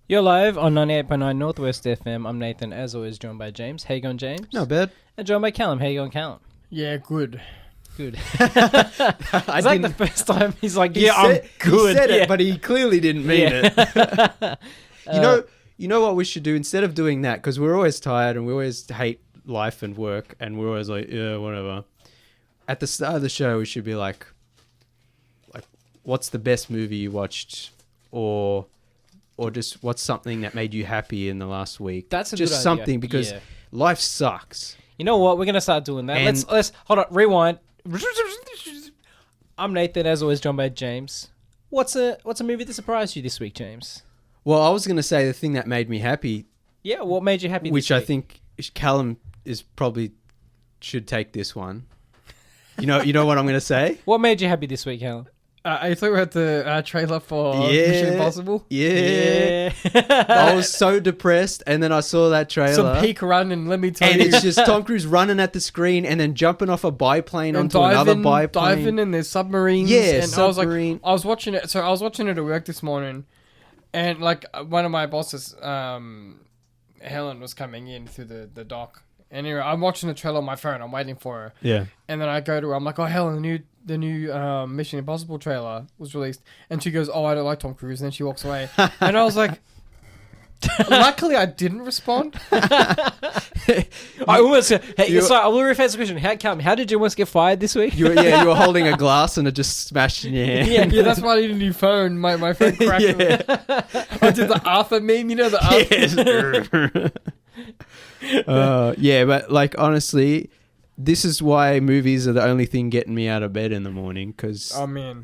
You're live on 98.9 Northwest FM. I'm Nathan, as always, joined by James. How you going, James? Not bad. And joined by Callum. How you going, Callum? Yeah, good. Good. It's like the first time he's like, I'm good. He said it, but he clearly didn't mean it. You know what we should do instead of doing that, because we're always tired and we always hate life and work, and we're always like, yeah, whatever. At the start of the show, we should be like, what's the best movie you watched, or just what's something that made you happy in the last week? That's a just good idea. something, because life sucks. You know what? We're going to start doing that. And Let's hold on. Rewind. I'm Nathan, as always, joined by James. What's a movie that surprised you this week, James? Well, I was going to say the thing that made me happy. Yeah, what made you happy Which this week? I think Callum should take this one. You know what I'm going to say? What made you happy this week, Callum? Are you talking about the trailer for Mission Impossible? Yeah. I was so depressed, and then I saw that trailer. Some peak running, let me tell and you. it's just Tom Cruise running at the screen and then jumping off a biplane onto another biplane. Diving, and there's submarines. Yeah, and submarine. I was watching it. So I was watching it at work this morning, and like one of my bosses, Helen, was coming in through the dock. And anyway, I'm watching the trailer on my phone. I'm waiting for her. Yeah. And then I go to her. I'm like, oh, Helen, the new Mission Impossible trailer was released. And she goes, oh, I don't like Tom Cruise. And then she walks away. And I was like, luckily I didn't respond. I almost. Hey, sorry, I will rephrase the question. How did you almost get fired this week? You were holding a glass and it just smashed in your hand. Yeah, that's why I need a new phone. My phone cracked. Yeah. I did the Arthur meme, you know, the Arthur. Yes. Yeah, but like honestly, this is why movies are the only thing getting me out of bed in the morning, because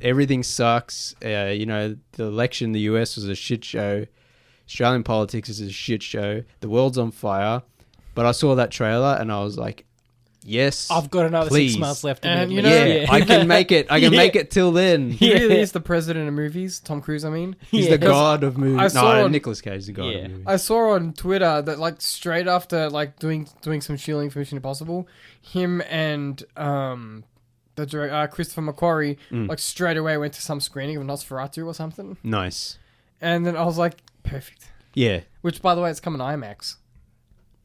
everything sucks. The election in the US was a shit show. Australian politics is a shit show. The world's on fire. But I saw that trailer and I was like, yes, I've got another please. 6 months left. And I can make it. I can make it till then. He really is the president of movies, Tom Cruise, I mean. He's the god of movies. Nicolas Cage is the god of movies. I saw on Twitter that like straight after like doing some shielding for Mission Impossible, him and the director Christopher McQuarrie like straight away went to some screening of Nosferatu or something. Nice. And then I was like, perfect. Yeah. Which, by the way, it's coming IMAX.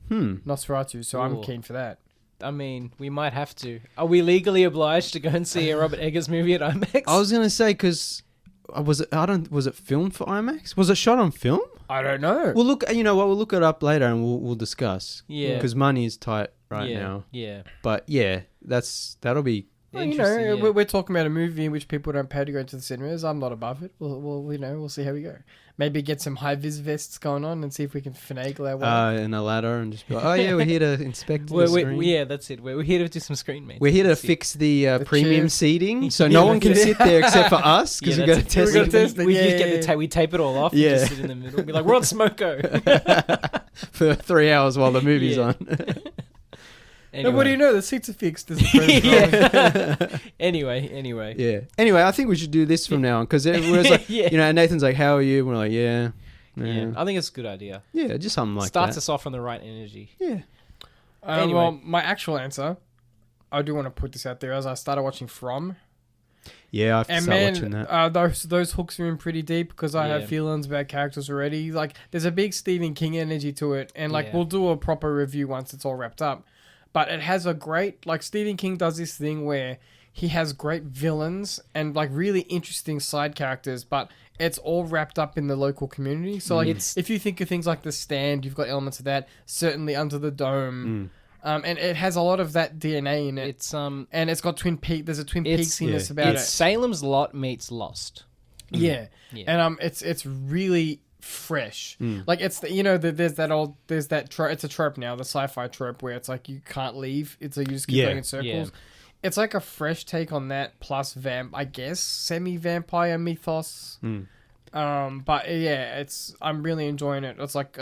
Nosferatu, so Ooh. I'm keen for that. I mean, we might have to. Are we legally obliged to go and see a Robert Eggers movie at IMAX? I was gonna say, because was it filmed for IMAX? Was it shot on film? I don't know. We'll look. You know what? We'll look it up later and we'll discuss. Yeah. Because money is tight right now. Yeah. But yeah, that'll be. Well, interesting. we're talking about a movie in which people don't pay to go to the cinemas. I'm not above it. We'll see how we go. Maybe get some high-vis vests going on and see if we can finagle our way. And a ladder and just be like, oh yeah, we're here to inspect the screen. Yeah, that's it. We're here to do some screen maintenance. We're here to fix the premium chairs. seating, so no one can sit there except for us, because we've got to test it. We just get the we tape it all off. Yeah. And just sit in the middle. Be like, we're on Smoko for 3 hours while the movie's on. Anyway. What do you know? The seats are fixed. Anyway. Yeah. Anyway, I think we should do this from now on, because it was like, Nathan's like, how are you? And we're like, yeah. I think it's a good idea. Yeah, just something like Starts that. us off on the right energy. Yeah. Anyway. Well, my actual answer, I do want to put this out there, as I started watching From. Yeah, I have to start watching that. Those hooks are in pretty deep, because I have feelings about characters already. Like, there's a big Stephen King energy to it, and we'll do a proper review once it's all wrapped up. But it has a great, like, Stephen King does this thing where he has great villains and like really interesting side characters, but it's all wrapped up in the local community. So like, if you think of things like The Stand, you've got elements of that. Certainly Under the Dome. And it has a lot of that DNA in it. It's and it's got Twin Peaks. There's a Twin Peaksiness about it. It's Salem's Lot meets Lost. Yeah. And it's really fresh. Like it's there's a trope now, the sci-fi trope, where it's like you can't leave. It's like you just keep going in circles. Yeah. It's like a fresh take on that, plus semi-vampire mythos. But yeah, I'm really enjoying it. It's like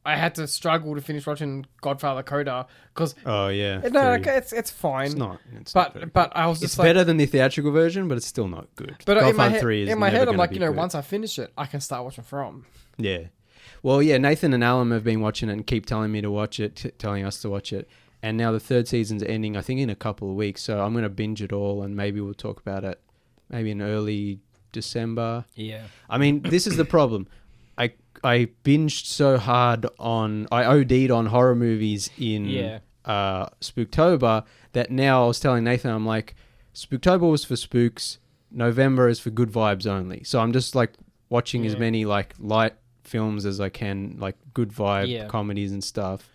I had to struggle to finish watching Godfather Coda because it's fine. It's not. But I was just it's better than the theatrical version, but it's still not good. But in my head, I'm like, once I finish it, I can start watching From. Yeah. Well, yeah, Nathan and Alan have been watching it and keep telling me to watch it, telling us to watch it. And now the third season's ending, I think, in a couple of weeks. So I'm going to binge it all, and maybe we'll talk about it maybe in early December. Yeah. I mean, this is the problem. binged so hard I OD'd on horror movies in Spooktober that now I was telling Nathan, I'm like, Spooktober was for spooks, November is for good vibes only. So I'm just like watching as many like light films as I can, like good vibe comedies and stuff.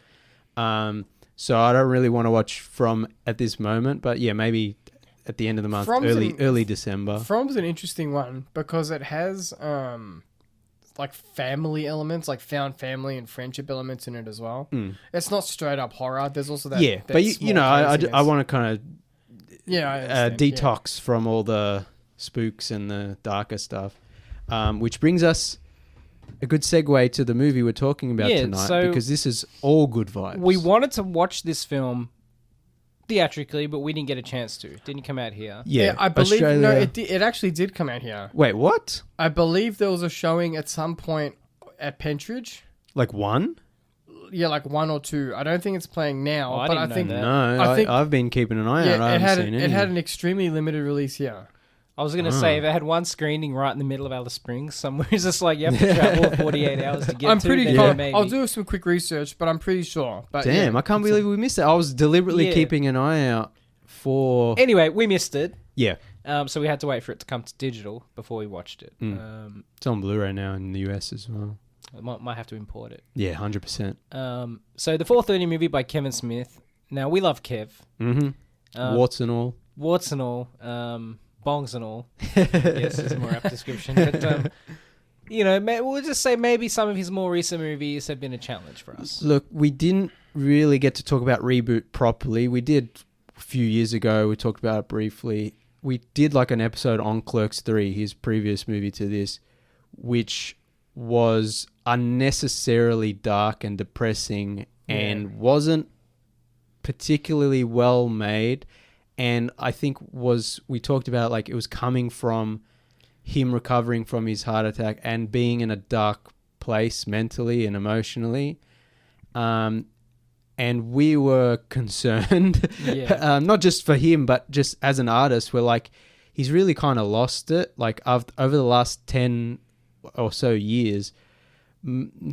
So I don't really want to watch From at this moment, but yeah, maybe at the end of the month, early December. From's an interesting one because it has like family elements, like found family and friendship elements in it as well. It's not straight up horror. There's also that. Yeah, but you know, I want to kind of detox from all the spooks and the darker stuff, which brings us a good segue to the movie we're talking about tonight, because this is all good vibes. We wanted to watch this film theatrically, but we didn't get a chance to. It didn't come out here. Yeah, I believe it actually did come out here. Wait, what? I believe there was a showing at some point at Pentridge. Like one? Yeah, like one or two. I don't think it's playing now. Oh, but I think that. No, I've been keeping an eye out. I haven't seen it had an extremely limited release here. I was going to say, if it had one screening right in the middle of Alice Springs, somewhere it's just like you have to travel 48 hours to get I'm to. pretty sure. I'll do some quick research, but I'm pretty sure. But damn, I can't believe we missed it. I was deliberately keeping an eye out for... Anyway, we missed it. Yeah. So we had to wait for it to come to digital before we watched it. It's on Blu-ray now in the US as well. I might have to import it. Yeah, 100%. So the 4:30 movie by Kevin Smith. Now, we love Kev. Mm-hmm. Warts and all. Warts and all. Bongs and all. Yes, is a more apt description. But, you know, we'll just say maybe some of his more recent movies have been a challenge for us. Look, we didn't really get to talk about Reboot properly. We did a few years ago. We talked about it briefly. We did like an episode on Clerks 3, his previous movie to this, which was unnecessarily dark and depressing and wasn't particularly well made. And I think we talked about like it was coming from him recovering from his heart attack and being in a dark place mentally and emotionally. And we were concerned, not just for him, but just as an artist, we're like, he's really kind of lost it. Like over the last 10 or so years,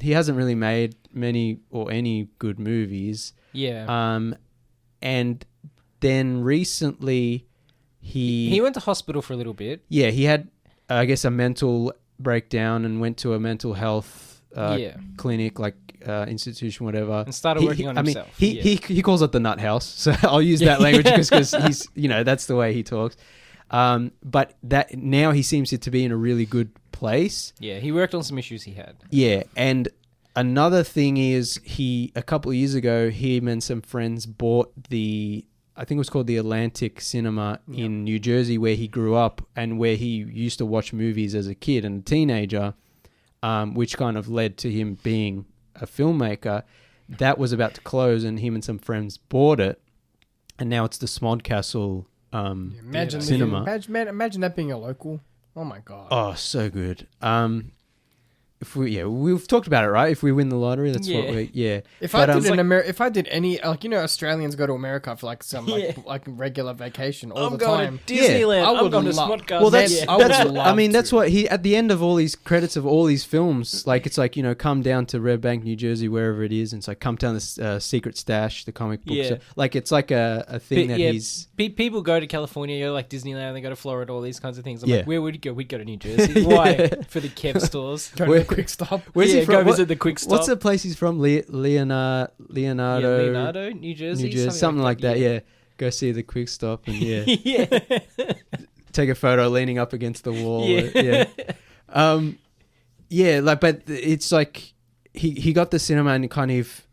he hasn't really made many or any good movies. Yeah. And then recently he went to hospital for a little bit. Yeah, he had, I guess, a mental breakdown and went to a mental health clinic, like institution, whatever. And started working on himself. He calls it the nut house, so I'll use that language because he's, that's the way he talks. But that now he seems to be in a really good place. Yeah, he worked on some issues he had. Yeah, and another thing is a couple of years ago, him and some friends bought I think it was called the Atlantic Cinema in New Jersey, where he grew up and where he used to watch movies as a kid and a teenager, which kind of led to him being a filmmaker. That was about to close, and him and some friends bought it, and now it's the Smodcastle cinema. Imagine that being a local. Oh my god. Oh, so good. We've talked about it, right? If we win the lottery, that's what we. Yeah. If I did any, like, Australians go to America for like some like regular vacation all the time. To Disneyland. I would going to Smodcast. Well, that's what he at the end of all these credits of all these films, like it's like come down to Red Bank, New Jersey, wherever it is, and it's like come down the Secret Stash, the comic book. Yeah. Like it's like a thing he's. People go to California, like Disneyland, they go to Florida, all these kinds of things. I'm like, where would you go? We'd go to New Jersey. Why? For the Kev stores. Quick Stop. Where's he from? Go visit the Quick Stop. What's the place he's from? Leonardo, New Jersey, something like that. Yeah, go see the Quick Stop and yeah, take a photo leaning up against the wall. But it's like he got the cinema and kind of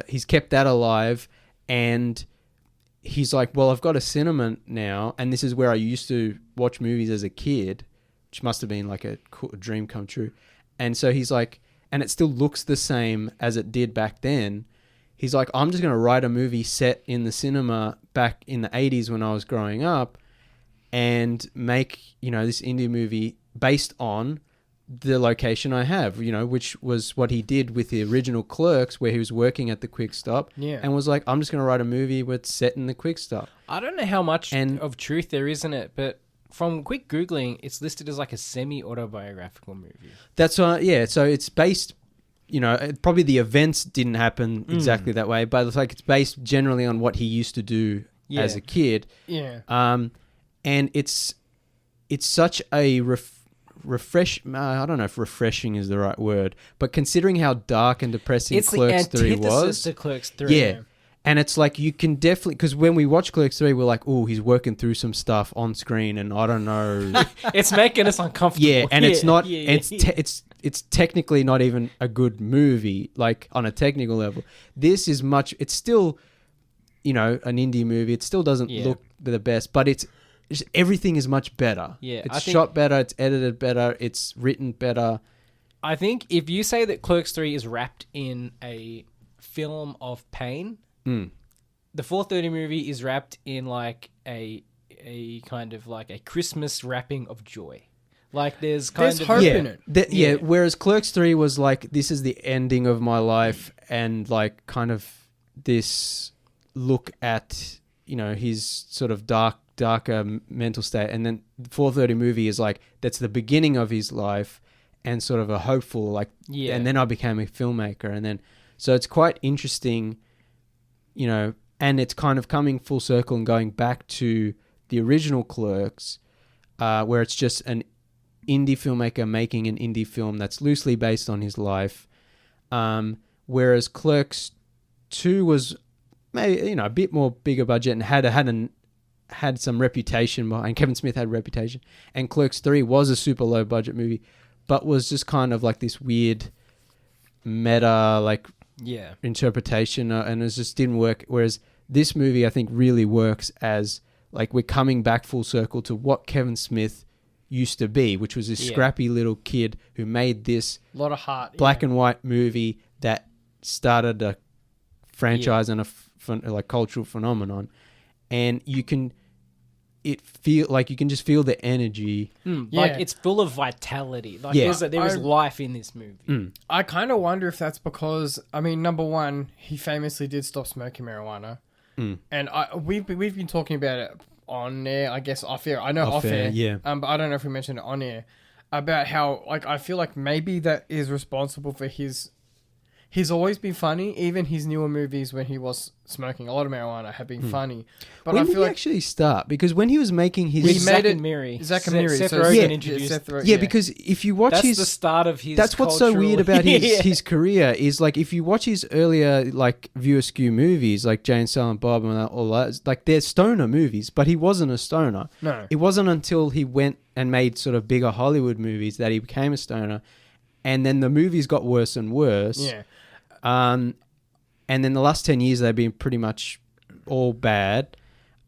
he's kept that alive, and he's like, well, I've got a cinema now, and this is where I used to watch movies as a kid, which must have been like a dream come true. And so he's like, and it still looks the same as it did back then. He's like, I'm just going to write a movie set in the cinema back in the 80s when I was growing up and make, this indie movie based on the location I have, which was what he did with the original Clerks, where he was working at the Quick Stop and was like, I'm just going to write a movie with set in the Quick Stop. I don't know how much of truth there is in it, but from quick Googling, it's listed as like a semi-autobiographical movie. That's so it's based probably the events didn't happen exactly that way, but it's like it's based generally on what he used to do as a kid. Yeah. And it's such a I don't know if refreshing is the right word, but considering how dark and depressing Clerks 3 was. To Clerks 3. Yeah. And it's like you can definitely, because when we watch Clerks 3, we're like, oh, he's working through some stuff on screen, and I don't know. It's making us uncomfortable. Yeah, and it's not. It's technically not even a good movie, like on a technical level. This is much. It's still, an indie movie. It still doesn't look the best, but it's everything is much better. Yeah, it's shot better. It's edited better. It's written better. I think if you say that Clerks 3 is wrapped in a film of pain. The 4:30 movie is wrapped in like a kind of like a Christmas wrapping of joy. Like there's hope in it. Whereas Clerks 3 was like, this is the ending of my life, and like kind of this look at his sort of darker mental state, and then the 4:30 movie is like that's the beginning of his life and sort of a hopeful and then I became a filmmaker, and then so it's quite interesting. And it's kind of coming full circle and going back to the original Clerks, where it's just an indie filmmaker making an indie film that's loosely based on his life. Whereas Clerks 2 was maybe, a bit more bigger budget and had some reputation behind. Kevin Smith had reputation. And Clerks 3 was a super low budget movie, but was just kind of like this weird meta, interpretation, and it just didn't work. Whereas this movie, I think, really works as like we're coming back full circle to what Kevin Smith used to be, which was this scrappy little kid who made this lot of heart black and white movie that started a franchise and a cultural phenomenon, and you can just feel the energy. Like it's full of vitality. There is life in this movie. I kind of wonder if that's because, number one, he famously did stop smoking marijuana. And we've been talking about it on air, I guess off air. I know off air. Yeah. But I don't know if we mentioned it on air about how I feel like maybe that is responsible for he's always been funny. Even his newer movies when he was smoking a lot of marijuana have been funny. But when I feel did he actually start? Because when he was making his... Zack and Miri. Zack and Miri. Seth Rogen introduced. Because if you watch that's the start of his... That's what's so weird about his career is like if you watch his earlier like viewer skew movies like Jay and Silent Bob and all that, like they're stoner movies, but he wasn't a stoner. No. It wasn't until he went and made sort of bigger Hollywood movies that he became a stoner, and then the movies got worse and worse. Yeah. And then the last 10 years they've been pretty much all bad.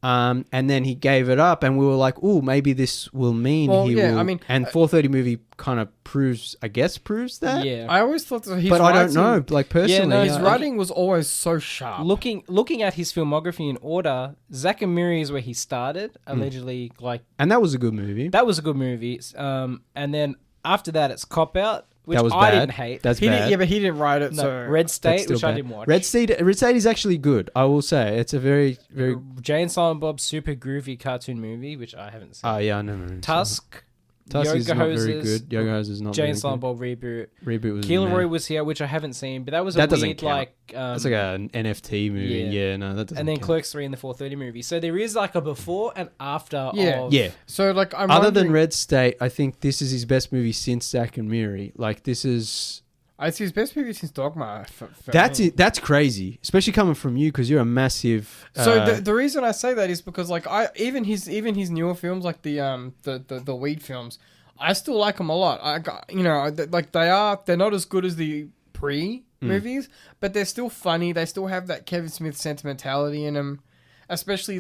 And then he gave it up, and we were like, "Oh, maybe this will mean he will." And 4:30 movie kind of proves that. Yeah, I always thought that but I don't know. Like personally, his writing was always so sharp. Looking at his filmography in order, Zack and Miri is where he started, allegedly. And that was a good movie. That was a good movie. And then after that, it's Cop Out. Which that was I bad. didn't hate. That's bad. But he didn't write it. No, so Red State, which I didn't watch. Red State is actually good. I will say it's a very, very Jay and Silent Bob super groovy cartoon movie, which I haven't seen. Oh yeah, I never. Tusk is not very good. Yoga Hosers is not Jay very and Silent good. Bob reboot. Reboot was Kilroy was here, which I haven't seen, but that was that a doesn't weird count. that's like an NFT movie. Yeah, no, that doesn't. And then count. Clerks 3 and the 4:30 movie. So there is like a before and after. Yeah. So like, other than Red State, I think this is his best movie since Zack and Miri. Like this is. It's his best movie since Dogma. That's it. That's crazy, especially coming from you because you're a massive. So the reason I say that is because like even his newer films like the weed films, I still like them a lot. They're not as good as the pre movies, but they're still funny. They still have that Kevin Smith sentimentality in them, especially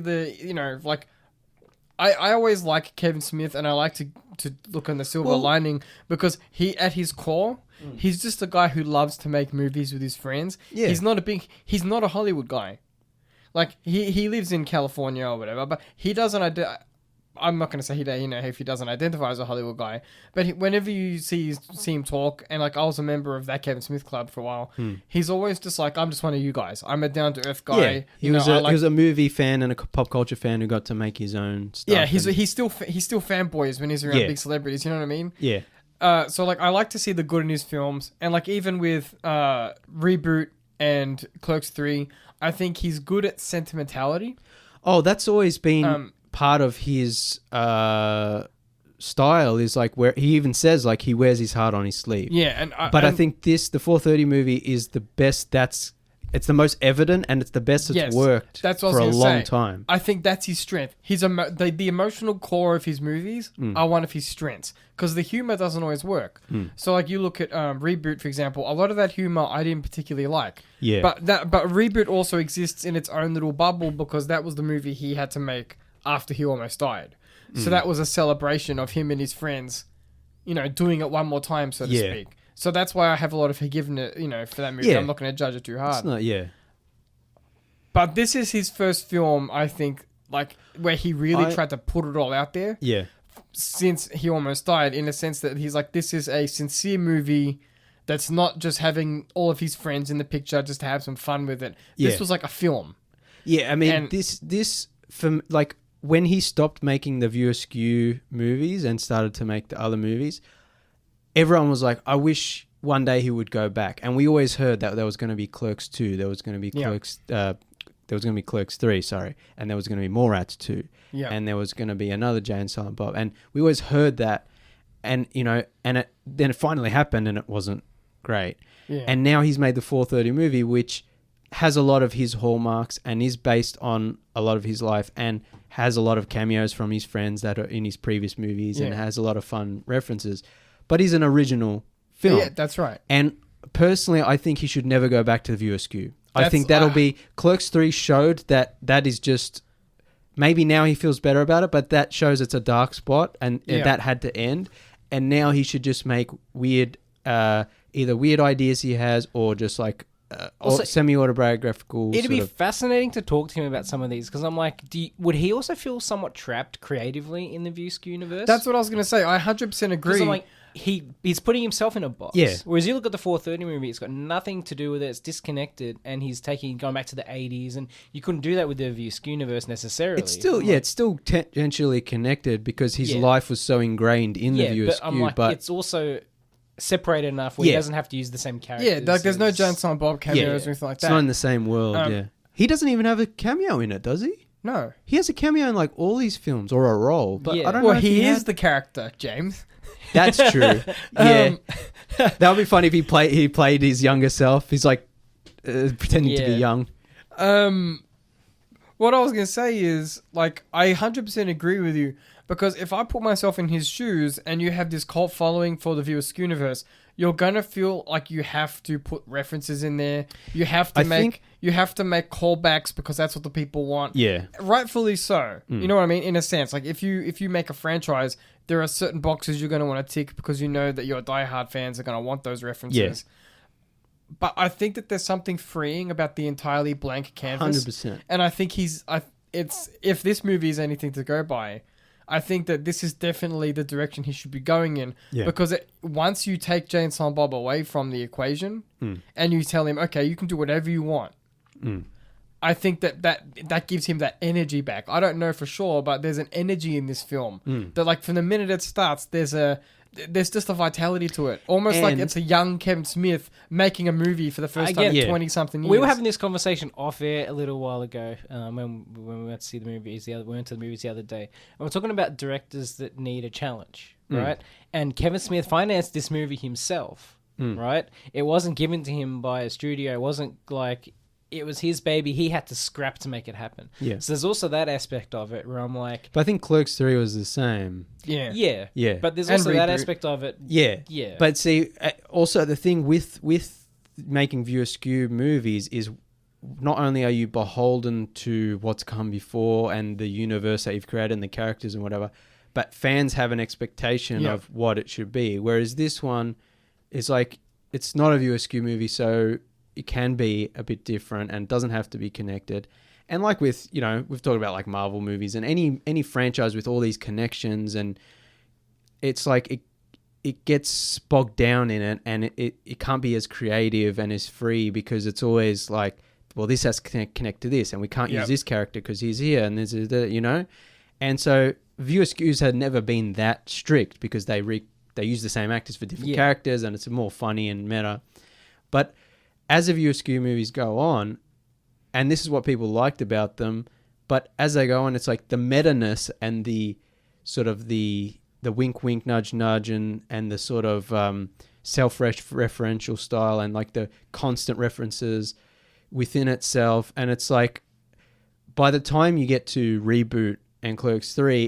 I always like Kevin Smith, and I like to look on the silver lining because he, at his core, he's just a guy who loves to make movies with his friends. Yeah. He's not a Hollywood guy. Like he lives in California or whatever, but he doesn't. I'm not going to say if he doesn't identify as a Hollywood guy, but whenever you see him talk, and like I was a member of that Kevin Smith club for a while, he's always just like, I'm just one of you guys. I'm a down to earth guy. Yeah, he was a movie fan and a pop culture fan who got to make his own stuff. Yeah, he still fanboys when he's around big celebrities. You know what I mean? Yeah. So like I like to see the good in his films, and like even with Reboot and Clerks 3, I think he's good at sentimentality. Oh, that's always been part of his style, is like where he even says like he wears his heart on his sleeve. Yeah, and I think the 4:30 movie is the best. It's the most evident, and it's the best it's worked for a long time. I think that's his strength. The emotional core of his movies are one of his strengths, because the humor doesn't always work. So like you look at Reboot, for example, a lot of that humor I didn't particularly like. Yeah. But Reboot also exists in its own little bubble, because that was the movie he had to make after he almost died. So that was a celebration of him and his friends, doing it one more time, so to speak. So that's why I have a lot of forgiveness, for that movie. Yeah. I'm not going to judge it too hard. It's not, yeah. But this is his first film, I think, like, where he really tried to put it all out there. Yeah. Since he almost died, in a sense that he's like, this is a sincere movie that's not just having all of his friends in the picture just to have some fun with it. This was like a film. Yeah, I mean, this from like when he stopped making the View Askew movies and started to make the other movies, everyone was like, I wish one day he would go back. And we always heard that there was going to be Clerks 2, there was going to be Clerks, there was going to be Clerks 3, sorry, and there was going to be Mallrats 2, and there was going to be another Jay and Silent Bob, and we always heard that, and then it finally happened, and it wasn't great. And now he's made the 4:30 movie, which has a lot of his hallmarks and is based on a lot of his life, and has a lot of cameos from his friends that are in his previous movies, and has a lot of fun references. But he's an original film. Yeah, that's right. And personally, I think he should never go back to the View Askew. I think that'll be... Clerks 3 showed that is just... Maybe now he feels better about it, but that shows it's a dark spot, and that had to end. And now he should just make weird... either weird ideas he has, or just like... also, semi-autobiographical... It'd be fascinating to talk to him about some of these, because I'm like, would he also feel somewhat trapped creatively in the View Askew universe? That's what I was going to say. I 100% agree. I'm like, he's putting himself in a box. Yeah. Whereas you look at the 4:30 movie, it's got nothing to do with it. It's disconnected, and he's going back to the 80s, and you couldn't do that with the View Askew universe necessarily. It's still, it's still tangentially connected, because his life was so ingrained in the View Askew. But it's also separated enough where he doesn't have to use the same characters. Yeah, like there's no Jay and Silent Bob cameos or anything like that. It's not in the same world, He doesn't even have a cameo in it, does he? No. He has a cameo in like all these films, or a role, but I don't know. Well, he is the character, James. That's true. Yeah. That would be funny if he played his younger self. He's like pretending to be young. What I was going to say is, like, I 100% agree with you, because if I put myself in his shoes and you have this cult following for the View Askew universe, you're going to feel like you have to put references in there. You have to make callbacks, because that's what the people want. Yeah. Rightfully so. You know what I mean? In a sense, like if you make a franchise, there are certain boxes you're going to want to tick, because you know that your diehard fans are going to want those references. Yeah. But I think that there's something freeing about the entirely blank canvas. 100%. And I think if this movie is anything to go by, I think that this is definitely the direction he should be going in. Yeah. Because once you take Jay and Silent Bob away from the equation and you tell him, okay, you can do whatever you want, I think that gives him that energy back. I don't know for sure, but there's an energy in this film that, like, from the minute it starts, there's just a vitality to it. Almost like it's a young Kevin Smith making a movie for the first time in 20-something years. We were having this conversation off air a little while ago when we went to see the movies. We went to the movies the other day. And we're talking about directors that need a challenge, right? And Kevin Smith financed this movie himself, right? It wasn't given to him by a studio. It wasn't like... It was his baby. He had to scrap to make it happen. Yeah. So there's also that aspect of it where I'm like... But I think Clerks 3 was the same. Yeah. Yeah. Yeah. But there's also that aspect of it. Yeah. Yeah. But see, also the thing with making View Askew movies is not only are you beholden to what's come before and the universe that you've created and the characters and whatever, but fans have an expectation of what it should be. Whereas this one is like, it's not a View Askew movie, so... It can be a bit different and doesn't have to be connected. And like with, we've talked about like Marvel movies and any franchise with all these connections, and it's like it gets bogged down in it, and it can't be as creative and as free, because it's always like, well, this has to connect to this, and we can't use this character because he's here, and this is the, And so View Askews had never been that strict, because they they use the same actors for different characters, and it's more funny and meta. But as the View Askew movies go on, and this is what people liked about them, but as they go on, it's like the meta-ness and the sort of the wink, wink, nudge, nudge, and the sort of self-referential style, and like the constant references within itself. And it's like, by the time you get to Reboot and Clerks 3,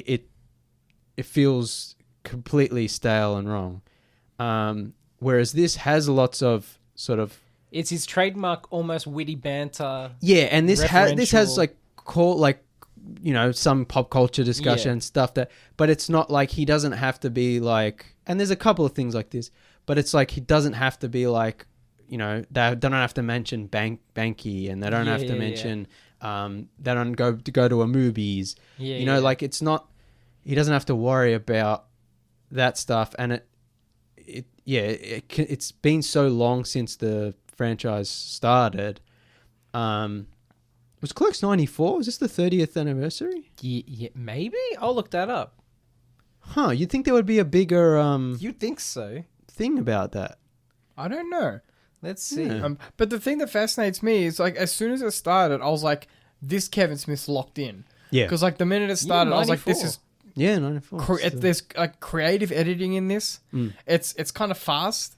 it feels completely stale and wrong. Whereas this has lots of sort of... It's his trademark, almost witty banter. Yeah, and this has like some pop culture discussion and stuff but it's not like he doesn't have to be like, and there's a couple of things like this, but it's like he doesn't have to be like, they don't have to mention Banky, and they don't have to mention they don't go to a movies. Like it's not, he doesn't have to worry about that stuff. And it's been so long since the franchise started. Was Clerks 94? Was this the 30th anniversary? Yeah, maybe? I'll look that up. Huh, you'd think there would be a bigger you'd think so. Thing about that. I don't know. Let's see. Yeah. But the thing that fascinates me is, like, as soon as it started, I was like, this Kevin Smith's locked in. Yeah. Because, like, the minute it started, I was like, this is... Yeah, 94. There's like creative editing in this. It's kind of fast.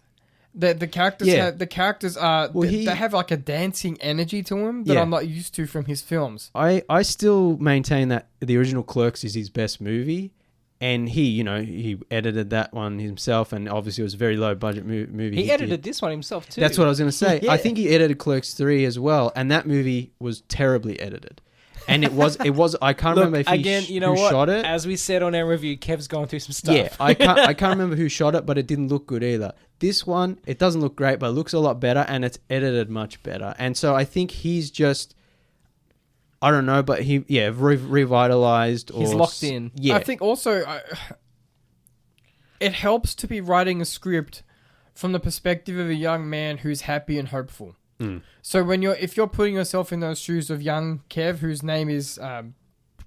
The characters are they have like a dancing energy to them that I'm not used to from his films. I still maintain that the original Clerks is his best movie, and he edited that one himself, and obviously it was a very low budget movie. He edited this one himself too. That's what I was going to say. I think he edited Clerks 3 as well, and that movie was terribly edited. And it was. I can't remember if who shot it. As we said on our review, Kev's going through some stuff. Yeah, I can't remember who shot it, but it didn't look good either. This one, it doesn't look great, but it looks a lot better, and it's edited much better. And so I think he's just, I don't know, but revitalized. He's locked in. Yeah, I think also it helps to be writing a script from the perspective of a young man who's happy and hopeful. So if you're putting yourself in those shoes of young Kev, whose name is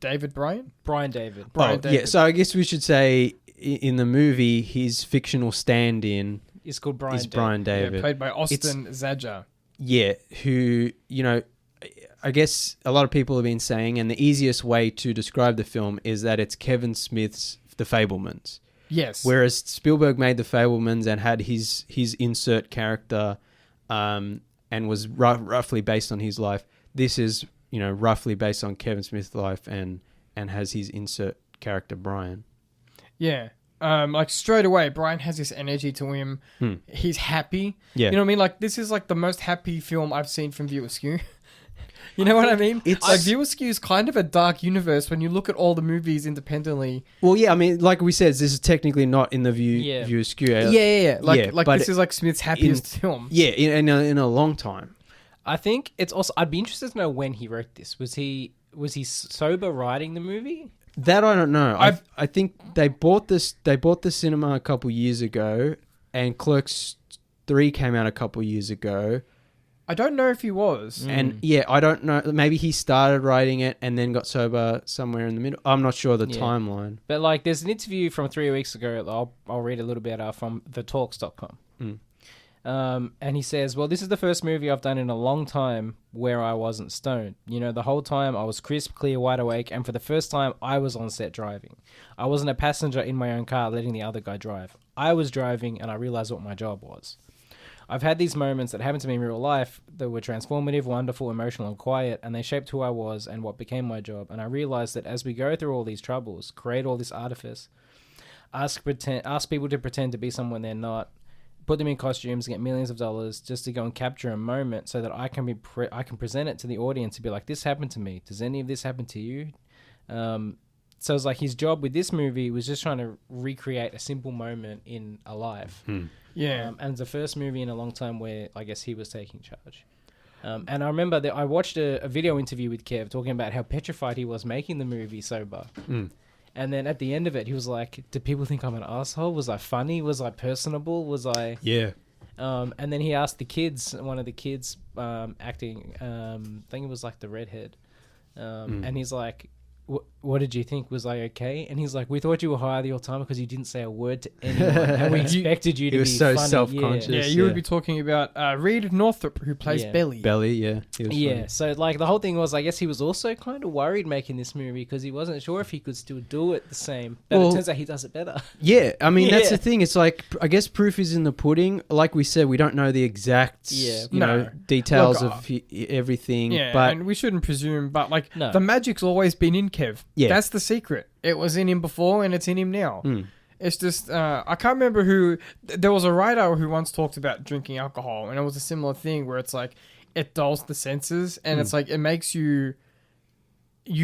Brian David. Yeah. So I guess we should say in the movie, his fictional stand-in is called Brian David. Yeah, played by Austin Zadger. Yeah, who I guess a lot of people have been saying, and the easiest way to describe the film is that it's Kevin Smith's The Fabelmans. Yes. Whereas Spielberg made The Fabelmans and had his insert character. And was roughly based on his life. This is, roughly based on Kevin Smith's life and has his insert character, Brian. Yeah. Like straight away, Brian has this energy to him. He's happy. Yeah. You know what I mean? Like, this is like the most happy film I've seen from View Askew. You know what I mean? It's like View Askew is kind of a dark universe when you look at all the movies independently. Well, yeah, I mean, like we said, this is technically not in the View Askew. Yeah. Like this is like Smith's happiest film. Yeah, in a long time. I think it's also, I'd be interested to know when he wrote this. Was he sober writing the movie? That I don't know. I think they bought the cinema a couple years ago, and Clerks 3 came out a couple years ago. I don't know if he was. And I don't know. Maybe he started writing it and then got sober somewhere in the middle. I'm not sure the timeline. But like, there's an interview from 3 weeks ago. I'll read a little bit from thetalks.com. And he says, well, this is the first movie I've done in a long time where I wasn't stoned. The whole time I was crisp, clear, wide awake. And for the first time, I was on set driving. I wasn't a passenger in my own car letting the other guy drive. I was driving and I realized what my job was. I've had these moments that happened to me in real life that were transformative, wonderful, emotional, and quiet, and they shaped who I was and what became my job. And I realized that as we go through all these troubles, create all this artifice, ask people to pretend to be someone they're not, put them in costumes, get millions of dollars just to go and capture a moment so that I can present it to the audience and be like, this happened to me. Does any of this happen to you? So it's like his job with this movie was just trying to recreate a simple moment in a life. Yeah. And it's the first movie in a long time where I guess he was taking charge. And I remember that I watched a video interview with Kev talking about how petrified he was making the movie sober. And then at the end of it, he was like, did people think I'm an asshole? Was I funny? Was I personable? Was I... Yeah. And then he asked one of the kids acting, I think it was like the redhead. And he's like, what did you think? Was I okay? And he's like, we thought you were high the whole time because you didn't say a word to anyone. And we expected you to be He was so funny. self-conscious. Yeah, you would be talking about Reed Northrop, who plays Belly. Belly, yeah. He was funny. So like the whole thing was, I guess he was also kind of worried making this movie because he wasn't sure if he could still do it the same. But it turns out he does it better. Yeah, I mean, that's the thing. It's like, I guess proof is in the pudding. Like we said, we don't know the exact details of everything. Yeah, but and we shouldn't presume, but like the magic's always been in Kev. Yeah. That's the secret. It was in him before and it's in him now. It's just, I can't remember who, there was a writer who once talked about drinking alcohol, and it was a similar thing where it's like, it dulls the senses, and it's like, it makes you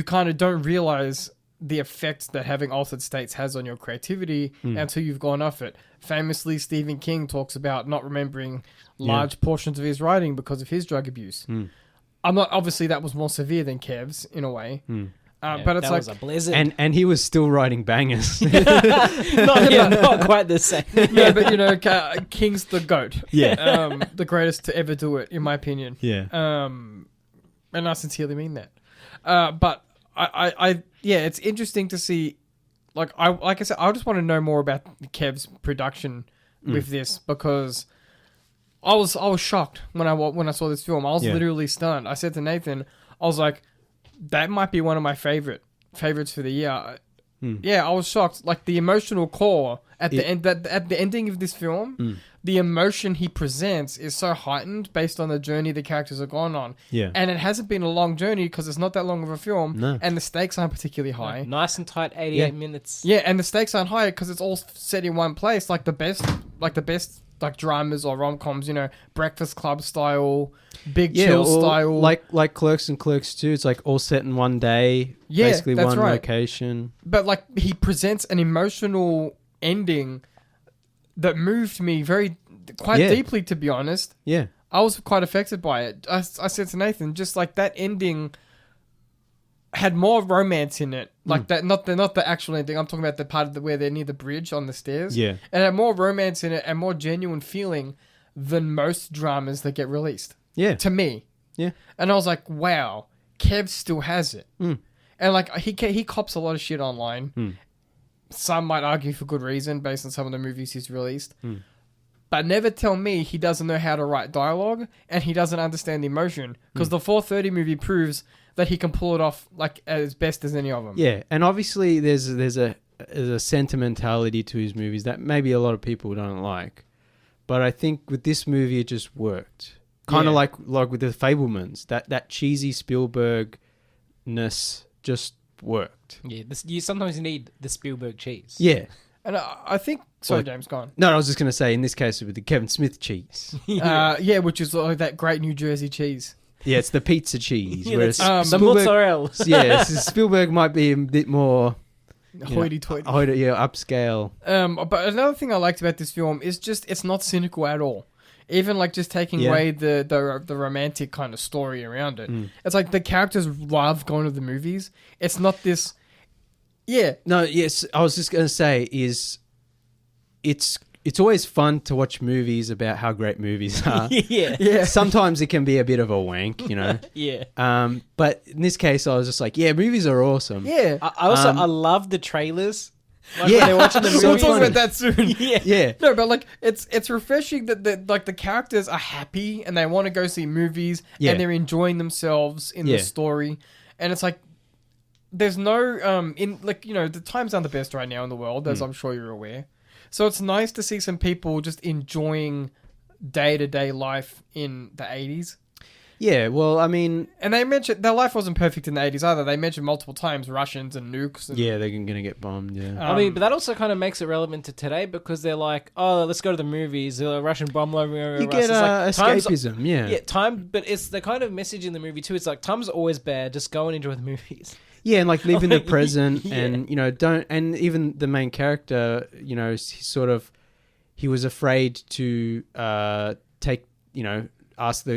kind of don't realize the effects that having altered states has on your creativity until you've gone off it. Famously, Stephen King talks about not remembering large portions of his writing because of his drug abuse. I'm not, obviously that was more severe than Kev's in a way. But it's that like was a blizzard. and he was still writing bangers. not quite the same. yeah, but you know, King's the GOAT. Yeah. The greatest to ever do it, in my opinion. Yeah. And I sincerely mean that. But I it's interesting to see. Like I said, I just want to know more about Kev's production with this, because I was shocked when I saw this film. I was literally stunned. I said to Nathan, I was like, that might be one of my favorites for the year. Yeah, I was shocked. Like the emotional core at the end, at the ending of this film, the emotion he presents is so heightened based on the journey the characters have gone on. Yeah, and it hasn't been a long journey because it's not that long of a film, no. and the stakes aren't particularly high. Nice and tight, 88 minutes. Yeah, and the stakes aren't high because it's all set in one place. Like the best dramas or rom-coms, you know, Breakfast Club style, Big Chill style, like Clerks and Clerks 2. It's like all set in one day, basically that's one right. location. But like he presents an emotional ending that moved me quite deeply, to be honest. Yeah, I was quite affected by it. I said to Nathan, just like that ending had more romance in it, like that. Not the actual ending. I'm talking about the part of where they're near the bridge on the stairs. Yeah, it had more romance in it and more genuine feeling than most dramas that get released. Yeah, to me. Yeah, and I was like, wow, Kev still has it. And like he cops a lot of shit online. Some might argue for good reason based on some of the movies he's released. But never tell me he doesn't know how to write dialogue and he doesn't understand the emotion, because the 4:30 movie proves that he can pull it off like as best as any of them. Yeah, and obviously there's a sentimentality to his movies that maybe a lot of people don't like, but I think with this movie it just worked. Kind of like with the Fabelmans, that cheesy Spielbergness just worked. Yeah, you sometimes need the Spielberg cheese. Yeah. And I think... Sorry, James, go on. No, I was just going to say, in this case, with the Kevin Smith cheese. Which is like that great New Jersey cheese. Yeah, it's the pizza cheese. Whereas the mozzarella. Yeah, Spielberg might be a bit more... Hoity-toity. Upscale. But another thing I liked about this film is just it's not cynical at all. Even like just taking away the romantic kind of story around it. It's like the characters love going to the movies. It's not this... Yeah. No, yes, I was just going to say is it's always fun to watch movies about how great movies are. Yeah. Sometimes it can be a bit of a wank, you know. Yeah. But in this case, I was just like, yeah, movies are awesome. Yeah. I love the trailers. Like when they're watching the movie. We'll talk about that soon. Yeah. No, but like it's refreshing that the characters are happy and they want to go see movies and they're enjoying themselves in the story. And it's like there's no the times aren't the best right now in the world, as I'm sure you're aware. So it's nice to see some people just enjoying day-to-day life in the 80s. Yeah, well, I mean... And they mentioned... Their life wasn't perfect in the 80s either. They mentioned multiple times Russians and nukes. And, yeah, they're going to get bombed, yeah. I mean, but that also kind of makes it relevant to today because they're like, oh, let's go to the movies. A Russian bomb over you get escapism, yeah. Yeah, but it's the kind of message in the movie too. It's like, time's always bad. Just go and enjoy the movies. Yeah, and like live in the present and, don't... And even the main character, he was afraid to take, ask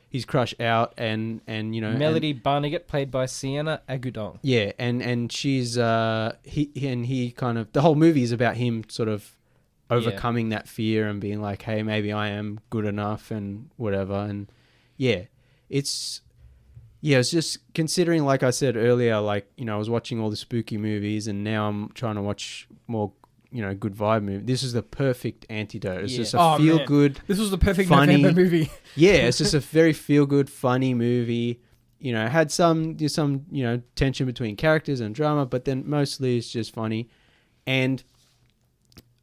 his crush out and Melody Barnegat, played by Sienna Agudong. Yeah, and she's he kind of, the whole movie is about him sort of overcoming that fear and being like, hey, maybe I am good enough and whatever. And yeah, it's Yeah, it's just considering, like I said earlier, like, you know, I was watching all the spooky movies and now I'm trying to watch more, you know, good vibe movie. This is the perfect antidote. It's just a feel-good, this was the perfect funny November movie. Yeah, it's just a very feel-good, funny movie. You know, it had some, you know, tension between characters and drama, but then mostly it's just funny. And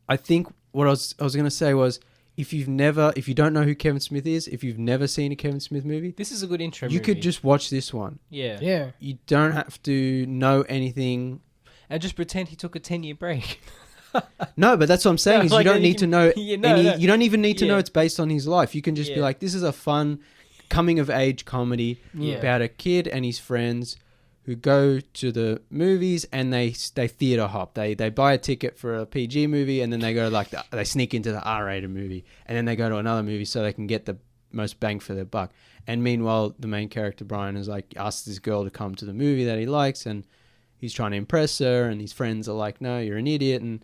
I think what I was going to say was, if you don't know who Kevin Smith is, if you've never seen a Kevin Smith movie, this is a good intro movie. You could just watch this one. Yeah. Yeah. You don't have to know anything. And just pretend he took a 10-year break. No, but that's what I'm saying, is like you don't need to know you don't even need to know it's based on his life. You can just be like, this is a fun coming-of-age comedy about a kid and his friends who go to the movies and they theater hop. They buy a ticket for a PG movie and then they go they sneak into the R-rated movie and then they go to another movie so they can get the most bang for their buck. And meanwhile, the main character Brian is like asked this girl to come to the movie that he likes and he's trying to impress her and his friends are like, no, you're an idiot. And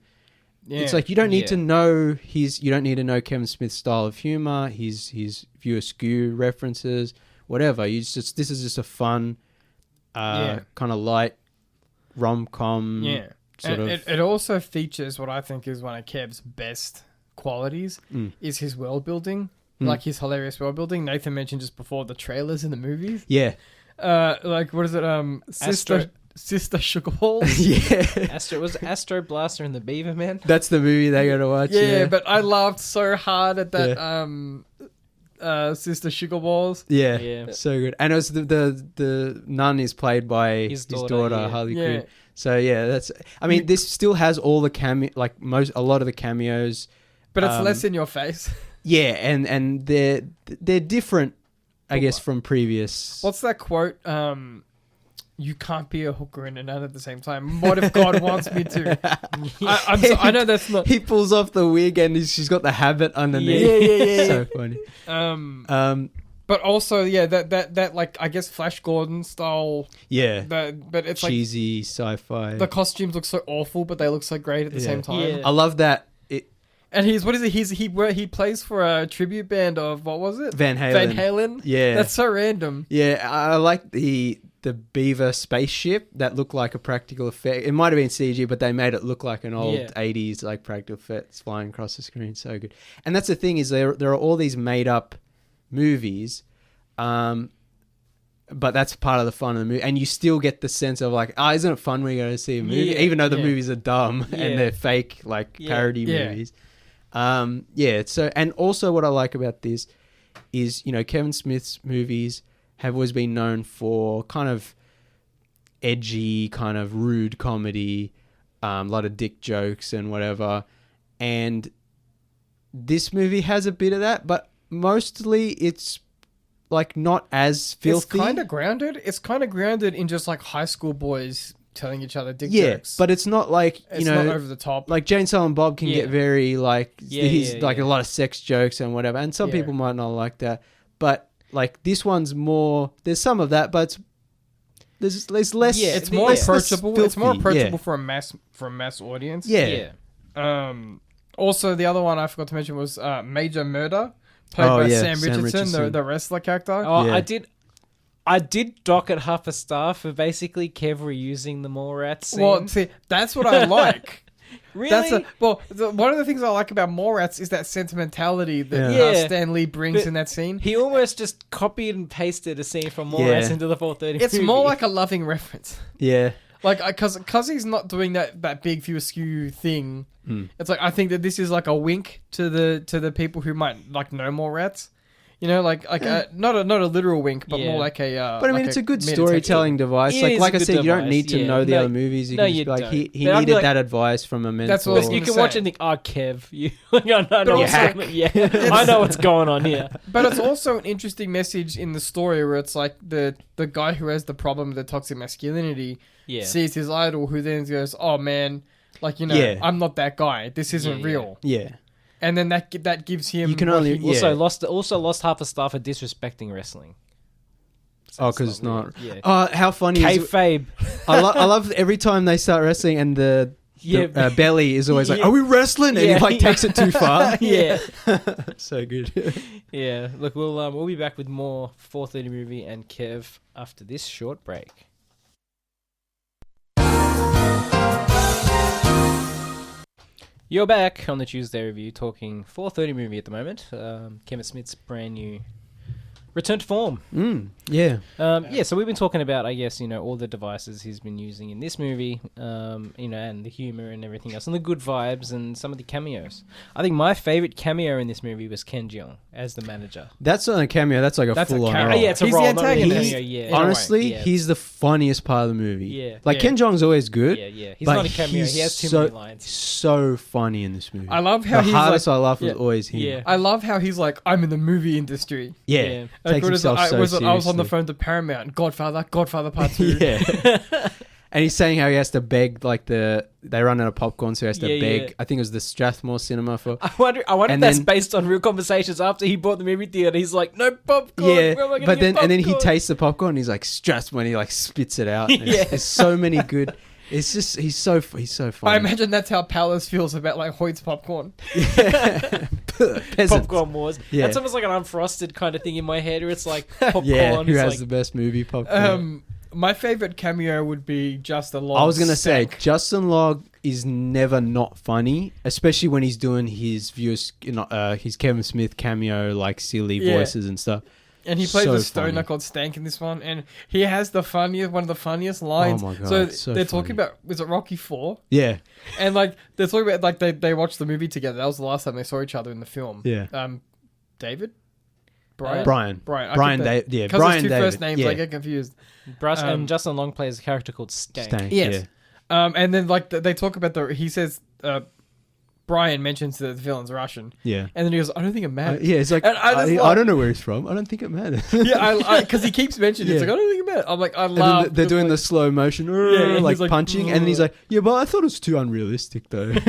it's like you don't need to know you don't need to know Kevin Smith's style of humor, his view askew references, whatever. This is just a fun. Kind of light rom-com sort of. It also features what I think is one of Kev's best qualities is his world building, like his hilarious world building. Nathan mentioned just before the trailers in the movies. Yeah. Like what is it? Sister Sugar Balls. Yeah. Was Astro Blaster and the Beaver Man? That's the movie they got to watch. Yeah, but I laughed so hard at that Sister Sugar Balls. Yeah, so good. And it was the nun is played by his daughter Harley Quinn. So that's. I mean, this still has all the a lot of the cameos, but it's less in your face. Yeah, and they're different, I guess, from previous. What's that quote? You can't be a hooker and a nun at the same time. What if God wants me to? I know that's not. He pulls off the wig and she's got the habit underneath. Yeah. So funny. But also, that like I guess Flash Gordon style. Yeah. But it's cheesy like sci-fi. The costumes look so awful, but they look so great at the same time. Yeah. I love that. And he plays for a tribute band of what was it? Van Halen. Yeah. That's so random. Yeah, I like the beaver spaceship that looked like a practical effect. It might have been CG, but they made it look like an old 80s like practical effects flying across the screen. So good. And that's the thing, is there are all these made up movies, but that's part of the fun of the movie. And you still get the sense of like, isn't it fun when you go to see a movie? Even though the movies are dumb and they're fake like parody movies. So, and also what I like about this is, you know, Kevin Smith's movies have always been known for kind of edgy, kind of rude comedy, a lot of dick jokes and whatever. And this movie has a bit of that, but mostly it's like not as filthy. It's kind of grounded. It's kind of grounded in just like high school boys telling each other dick jokes. But it's not like, it's not over the top. Like Jane, Silent Bob can get very like, a lot of sex jokes and whatever. And some people might not like that, but like this one's more, there's some of that, but there's less. Yeah, it's more approachable. It's more approachable for a mass audience. Yeah. Also, the other one I forgot to mention was Major Murder, played by Sam Richardson, the wrestler character. I did dock at half a star for basically Kev reusing the Mallrats scene. Well, see, that's what I like. Really? One of the things I like about Mallrats is that sentimentality that Stan Lee brings in that scene. He almost just copied and pasted a scene from Mallrats into the 430 It's movie. more like a loving reference. Yeah. Like, because he's not doing that big view askew thing. It's like, I think that this is like a wink to the people who might like know Mallrats. You know, like not a literal wink, but more like a. But I mean, it's a good storytelling device. Like I said, you don't need to know the other movies. You can just be like, he needed that advice from a mentor. That's what you can watch and think, Kev, I know what's going on here. But it's also an interesting message in the story where it's like the guy who has the problem with the toxic masculinity sees his idol, who then goes, "Oh man, like I'm not that guy. This isn't real." Yeah. And then that gives him. You can only also lost half a star for disrespecting wrestling. So because it's not. Yeah. Oh, how funny! Kayfabe. I love every time they start wrestling and the Belly is always like, "Are we wrestling?" And he like takes it too far. Yeah. So good. Yeah. Look, we'll be back with more 4:30 movie and Kev after this short break. You're back on the Tuesday review, talking 4:30 movie at the moment. Kevin Smith's brand new return to form. So we've been talking about, I guess, all the devices he's been using in this movie, and the humor and everything else, and the good vibes and some of the cameos. I think my favorite cameo in this movie was Ken Jeong as the manager. That's not a cameo. That's like a full-on role. Yeah, it's a he's role. The antagonist. Honestly, he's the funniest part of the movie. Yeah. Ken Jeong's always good. Yeah. He's not a cameo. He has too many lines. So funny in this movie. I love how the hardest I laughed was always him. Yeah. I love how he's like, I'm in the movie industry. Yeah. Takes himself so seriously. I was on the phone to Paramount. Godfather Part 2. Yeah. And he's saying how he has to beg, like they run out of popcorn, so he has to beg. Yeah. I think it was the Strathmore Cinema for. I wonder if that's based on real conversations after he bought the movie theater. He's like, no popcorn. Yeah, and then he tastes the popcorn. And he's like Strathmore, and he like spits it out. There's so many good. It's just he's so funny. I imagine that's how Palace feels about like Hoyt's popcorn. Popcorn wars. Yeah. That's almost like an unfrosted kind of thing in my head, where it's like popcorn. Yeah, who has the best movie popcorn? My favorite cameo would be Justin Long. I was gonna say Justin Long is never not funny, especially when he's doing his his Kevin Smith cameo, like silly voices and stuff. And he plays a stoner called Stank in this one, and he has one of the funniest lines. Oh my god! So they're talking about, was it Rocky 4? Yeah. And like they're talking about like they watched the movie together. That was the last time they saw each other in the film. Yeah. David. Brian. Brian. Because there's two first names, I get confused. And Justin Long plays a character called Stank. Yes. Yeah. And then like they talk about he says. Brian mentions that the villain's Russian. Yeah. And then he goes, I don't think it matters. It's like, I don't know where he's from. I don't think it matters. Because he keeps mentioning it. It's like, I don't think it matters. I'm like, I love... And they're doing the slow motion, like punching. And then he's like, yeah, but I thought it was too unrealistic, though. So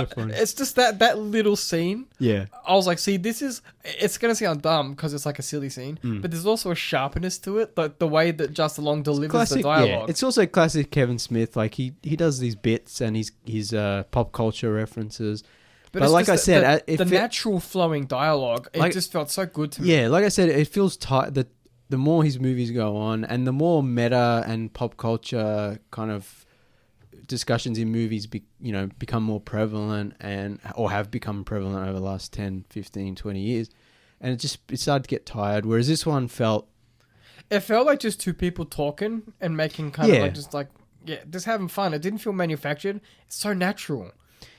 funny. It's just that little scene. Yeah. I was like, see, it's going to sound dumb because it's like a silly scene. But there's also a sharpness to it. Like the way that Justin Long delivers the dialogue. Yeah. It's also classic Kevin Smith. Like he does these bits and his pop culture references, but like I said, the natural flowing dialogue, it just felt so good to me. Yeah, like I said, it feels tight. The more his movies go on, and the more meta and pop culture kind of discussions in movies become more prevalent or have become prevalent over the last 10, 15, 20 years, and it started to get tired. Whereas this one felt like just two people talking and making kind of like just having fun. It didn't feel manufactured. It's so natural.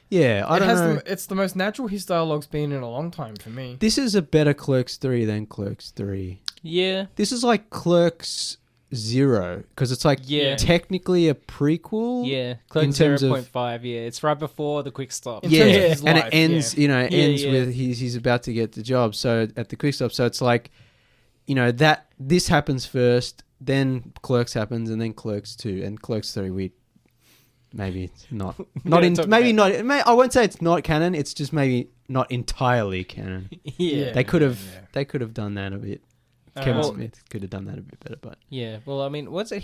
Yeah, I don't know. It's the most natural his dialogue's been in a long time for me. This is a better Clerks 3 than Clerks 3. Yeah. This is like Clerks 0, because it's like technically a prequel. Yeah, Clerks 0.5, it's right before the quick stop. And it ends, with he's about to get the job, so at the quick stop, so it's like, that this happens first, then Clerks happens, and then Clerks 2, and Clerks 3 maybe it's not I won't say it's not canon, it's just maybe not entirely canon. They could have done that a bit. Kevin Smith could have done that a bit better, but he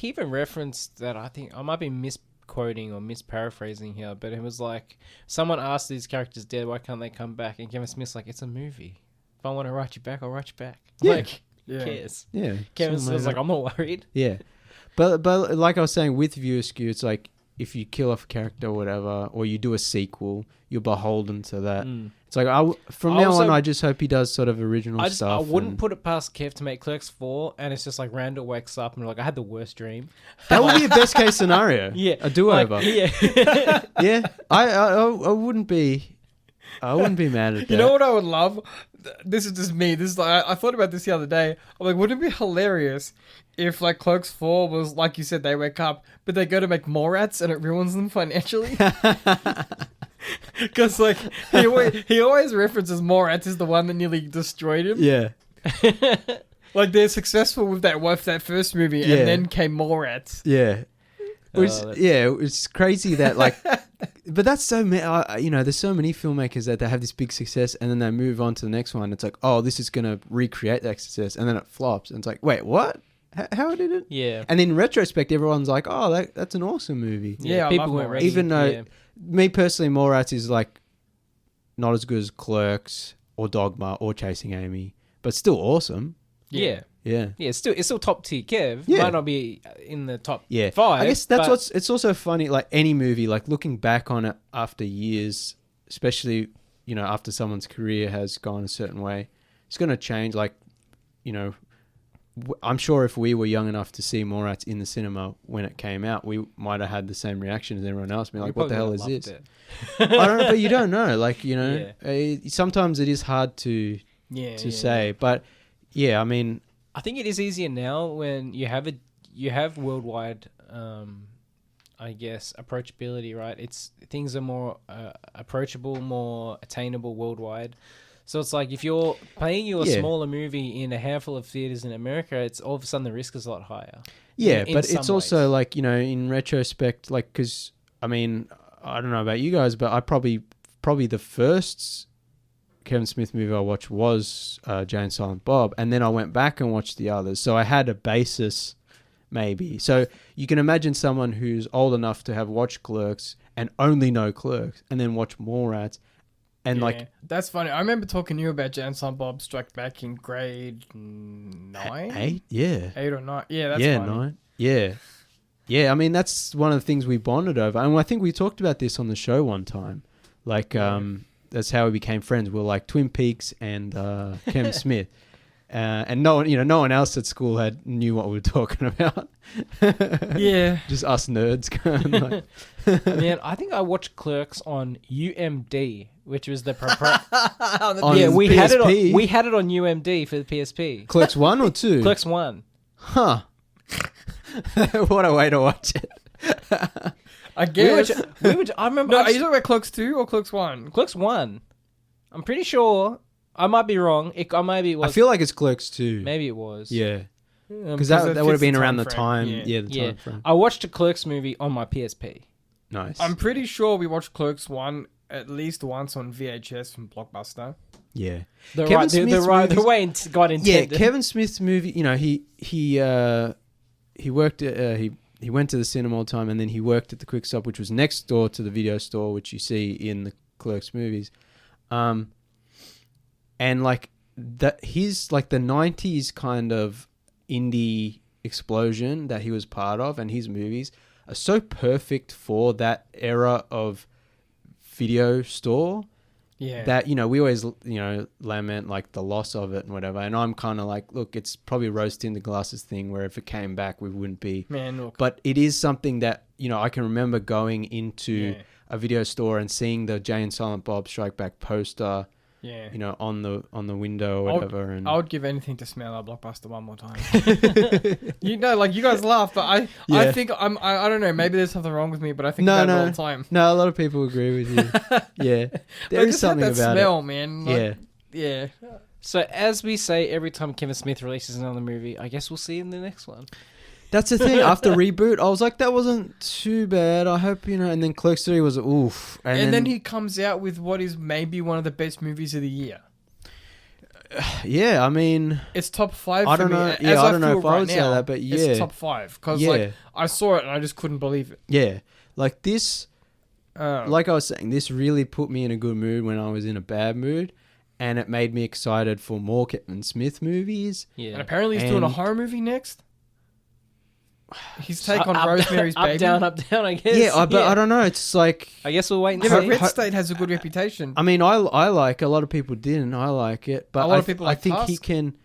even referenced that, I think I might be misquoting or misparaphrasing here, but it was like someone asked these characters dead, why can't they come back? And Kevin Smith's like, it's a movie. If I want to write you back, I'll write you back. Who cares? Yeah. Kevin Smith's like, I'm not worried. Yeah. But like I was saying, with viewer skew, it's like if you kill off a character or whatever, or you do a sequel, you're beholden to that. It's like, from now on, I just hope he does sort of original stuff. I wouldn't put it past Kev to make Clerks 4, and it's just like Randall wakes up and like, I had the worst dream. That would be a best case scenario. Yeah. A do-over. Yeah. I wouldn't be mad at that. You know what I would love? This is just me. This is like, I thought about this the other day. I'm like, wouldn't it be hilarious if like Clerks 4 was like you said, they wake up, but they go to make more rats and it ruins them financially? Because like he always references Moratz as the one that nearly destroyed him. Yeah. Like they're successful with that first movie, and then came Moratz. Yeah. It's crazy that like, but that's so there's so many filmmakers that they have this big success and then they move on to the next one. It's like, oh, this is gonna recreate that success, and then it flops, and it's like, wait, what? How did it? Yeah. And in retrospect, everyone's like, "Oh, that's an awesome movie." Yeah, people weren't ready. Even though, me personally, Mallrats is like not as good as Clerks or Dogma or Chasing Amy, but still awesome. Yeah. Yeah. Yeah, it's still top tier. Kev might not be in the top 5. I guess that's it's also funny, like any movie, like looking back on it after years, especially, you know, after someone's career has gone a certain way, it's going to change. Like, you know, I'm sure if we were young enough to see Mallrats in the cinema when it came out, we might have had the same reaction as everyone else. Being like, what the hell is this? I don't know, but you don't know. Like, you know, sometimes it is hard to say. But yeah, I mean, I think it is easier now when you have worldwide, I guess, approachability, right? Things are more approachable, more attainable worldwide. So it's like if you're playing your smaller movie in a handful of theaters in America, it's all of a sudden the risk is a lot higher. Yeah, but it's also like, you know, in retrospect, like, because I mean, I don't know about you guys, but I probably the first Kevin Smith movie I watched was Jay and Silent Bob, and then I went back and watched the others, so I had a basis maybe. So you can imagine someone who's old enough to have watched Clerks and only know Clerks, and then watch Mallrats, and like that's funny. I remember talking to you about Jay and Silent Bob Strike Back in grade 9, 8, 8 or 9. Yeah, that's funny. 9, yeah. I mean, that's one of the things we bonded over, and I think we talked about this on the show one time, like that's how we became friends. We were like Twin Peaks and Kevin Smith, and no one else at school knew what we were talking about. Yeah, just us nerds. Man, I think I watched Clerks on UMD, which was the we had it on. We had it on UMD for the PSP. Clerks 1 or 2? Clerks 1. Huh. What a way to watch it. I guess. I remember. No, are you talking about Clerks 2 or Clerks 1? Clerks 1. I'm pretty sure. I might be wrong. Maybe it was. I feel like it's Clerks 2. Maybe it was. Yeah. Because that would have been around the time. Yeah, the time frame. I watched a Clerks movie on my PSP. Nice. I'm pretty sure we watched Clerks 1 at least once on VHS from Blockbuster. Yeah. The way it got intended. Yeah, Kevin Smith's movie, you know, he worked he went to the cinema all the time, and then he worked at the Quick Stop, which was next door to the video store, which you see in the Clerks movies. And like his like the 90s kind of indie explosion that he was part of, and his movies are so perfect for that era of video store. Yeah. That, you know, we always, you know, lament like the loss of it and whatever. And I'm kind of like, look, it's probably rose-tinted glasses thing where if it came back, we wouldn't be. Man, look. But it is something that, you know, I can remember going into a video store and seeing the Jay and Silent Bob Strike Back poster, you know, on the window or whatever. I would give anything to smell our Blockbuster one more time. You know, like you guys laugh, but I think I don't know, maybe there's something wrong with me, but I think about it all the time. No, a lot of people agree with you. Yeah. There is something about smell, it. Man. Like, yeah. So as we say every time Kevin Smith releases another movie, I guess we'll see in the next one. That's the thing. After Reboot, I was like, that wasn't too bad. I hope, you know. And then Clerks 3 was oof. And then he comes out with what is maybe one of the best movies of the year. Yeah, I mean, it's top 5 I don't for me. know. Yeah, I don't know if I would say that, but yeah, it's top 5 because like I saw it and I just couldn't believe it. Yeah, like this. Like I was saying, this really put me in a good mood when I was in a bad mood, and it made me excited for more Kevin Smith movies. Yeah, and apparently he's doing a horror movie next. He's take on Rosemary's Baby. Up, down, I guess. Yeah, but I don't know. It's like... I guess we'll wait and see. But Red State has a good reputation. I mean, I like... A lot of people didn't. I like it. But a lot of people like I think Tusk. He can...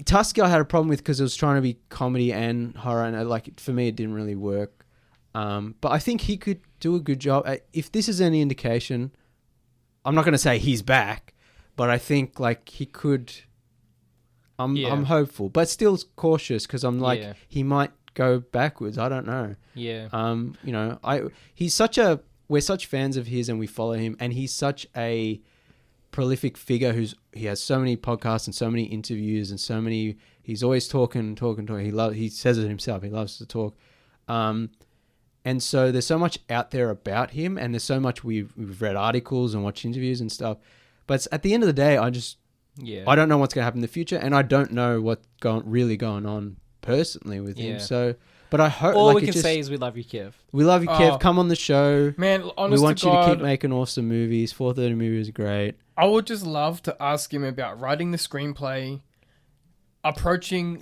Tusk I had a problem with because it was trying to be comedy and horror. And like for me, it didn't really work. But I think he could do a good job. If this is any indication... I'm not going to say he's back. But I think like he could... I'm hopeful. But still cautious because I'm like... He might... go backwards. I don't know. Yeah. You know, we're such fans of his and we follow him, and he's such a prolific figure he has so many podcasts and so many interviews and so many, he's always talking. He says it himself. He loves to talk. And so there's so much out there about him, and there's so much we've read articles and watched interviews and stuff. But at the end of the day, I don't know what's going to happen in the future, and I don't know what's really going on personally with him. So, but I hope all we can say is we love you, Kev. We love you, Kev. Come on the show, man. We want you to keep making awesome movies. 430 movie is great. I would just love to ask him about writing the screenplay, approaching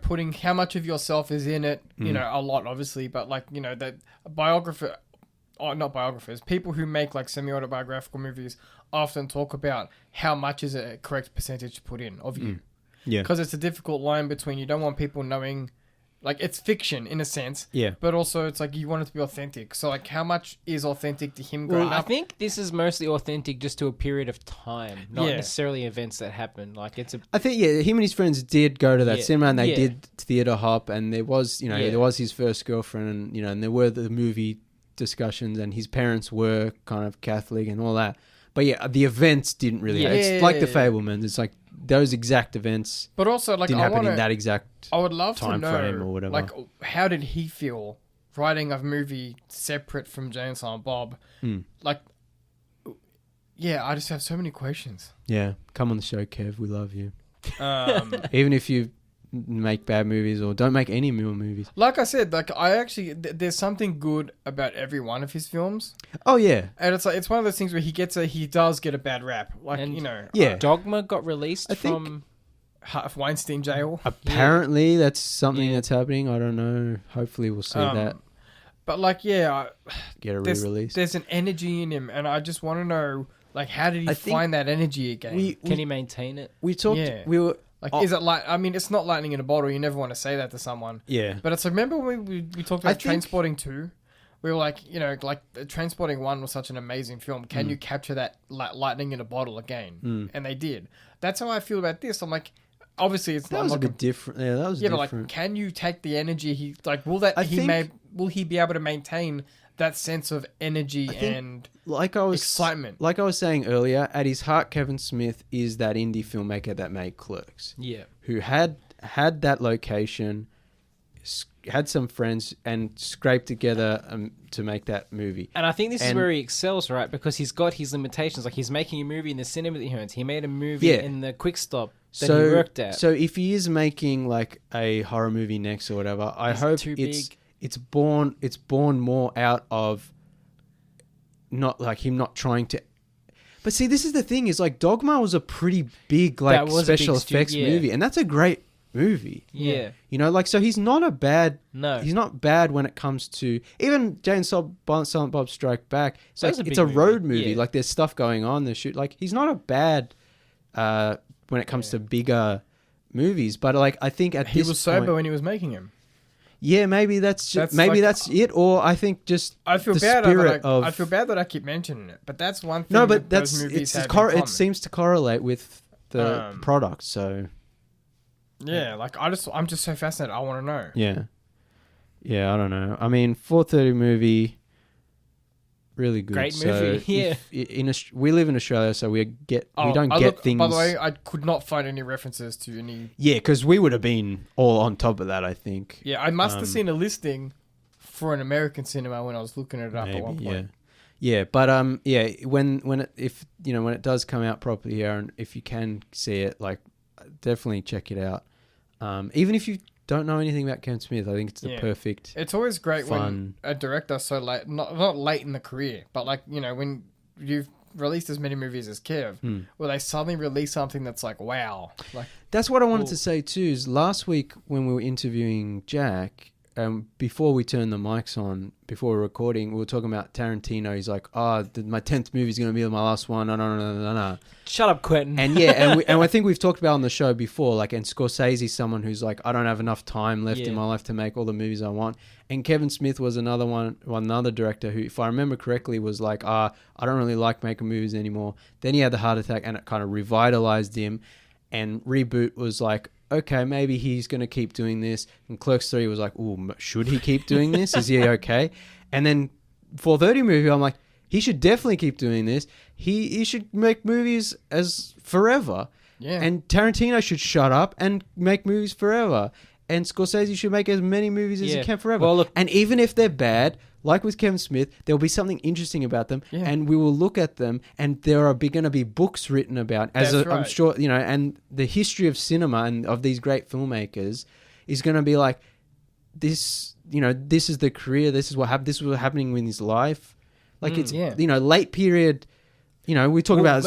putting how much of yourself is in it. You know, a lot obviously, but that biographer. Oh, not biographers. People who make like semi-autobiographical movies often talk about how much is a correct percentage to put in of you. Yeah. Because it's a difficult line between you don't want people knowing, like it's fiction in a sense. Yeah. But also it's like you want it to be authentic. So like how much is authentic to him growing up? I think this is mostly authentic just to a period of time, not necessarily events that happen. Like I think him and his friends did go to that cinema and they did theater hop, and there was there was his first girlfriend, and and there were the movie discussions, and his parents were kind of Catholic and all that, but the events didn't really happen. It's like the Fabelmans. It's like those exact events, but also like didn't happen in that exact I would love time to know frame or whatever. like how did he feel writing a movie separate from Jay and Silent Bob? Like I just have so many questions. Come on the show, Kev. We love you. Even if you make bad movies or don't make any more movies. Like I said, like I actually there's something good about every one of his films. Oh yeah, and it's like it's one of those things where he does get a bad rap. Like Dogma got released from Weinstein jail. Apparently, that's something that's happening. I don't know. Hopefully, we'll see that. But like, get a re-release. There's an energy in him, and I just want to know, like, how did he find that energy again? Can he maintain it? We talked. We were. Like, is it like? I mean, it's not lightning in a bottle. You never want to say that to someone. Yeah. But it's like, remember when we talked about Trainspotting 2? We were like, like Trainspotting 1 was such an amazing film. Can you capture that lightning in a bottle again? And they did. That's how I feel about this. I'm like, obviously it's that was a bit different. Yeah, that was different. But like, can you take the energy? Will he be able to maintain that sense of energy and excitement? Like I was saying earlier, at his heart, Kevin Smith is that indie filmmaker that made Clerks. Yeah. Who had that location, had some friends, and scraped together to make that movie. And I think this is where he excels, right? Because he's got his limitations. Like, he's making a movie in the cinema that he owns. He made a movie in the Quick Stop that he worked at. So if he is making like a horror movie next or whatever, I hope it's born more out of not like him not trying to. But see, this is the thing: is like Dogma was a pretty big special effects movie, and that's a great movie. Yeah, so he's not a bad. No, he's not bad when it comes to even Jay and Silent Bob Strike Back. It's a road movie. Like there's stuff going on. There's like he's not a bad when it comes to bigger movies. But like I think he was sober when he was making him. Yeah, maybe that's it, or I think just I feel bad that I keep mentioning it, but that's one thing. No, but it seems to correlate with the product. So yeah, like I'm just so fascinated. I want to know. Yeah, I don't know. I mean, 4:30 movie, really good. Great movie. We live in Australia, so we don't get things. By the way, I could not find any references to any. Yeah, because we would have been all on top of that, I think. Yeah, I must have seen a listing for an American cinema when I was looking it up at one point. Yeah, but when it does come out properly here, and if you can see it, like definitely check it out. Even if you don't know anything about Kevin Smith, I think it's the perfect. It's always great when a director so late, not late in the career, but like when you've released as many movies as Kev, where they suddenly release something that's like wow. Like that's what I wanted to say too. Is last week when we were interviewing Jack, before we turned the mics on, before we were recording, we were talking about Tarantino. He's like, my 10th movie is going to be my last one. No. Shut up, Quentin. And and I think we've talked about on the show before, like, and Scorsese's someone who's like, I don't have enough time left in my life to make all the movies I want. And Kevin Smith was another director who, if I remember correctly, was like, I don't really like making movies anymore. Then he had the heart attack and it kind of revitalized him. And Reboot was like, okay, maybe he's going to keep doing this. And Clerks 3 was like, ooh, should he keep doing this? Is he okay? And then 4:30 movie, I'm like, he should definitely keep doing this. He should make movies as forever. Yeah. And Tarantino should shut up and make movies forever. And Scorsese should make as many movies as he can forever. Well, look, and even if they're bad, like with Kevin Smith, there'll be something interesting about them, and we will look at them, and there are going to be books written about, I'm sure, and the history of cinema and of these great filmmakers is going to be like, this, you know, this is the career, this is what happening in his life. Like it's, you know, late period. You know, we talk about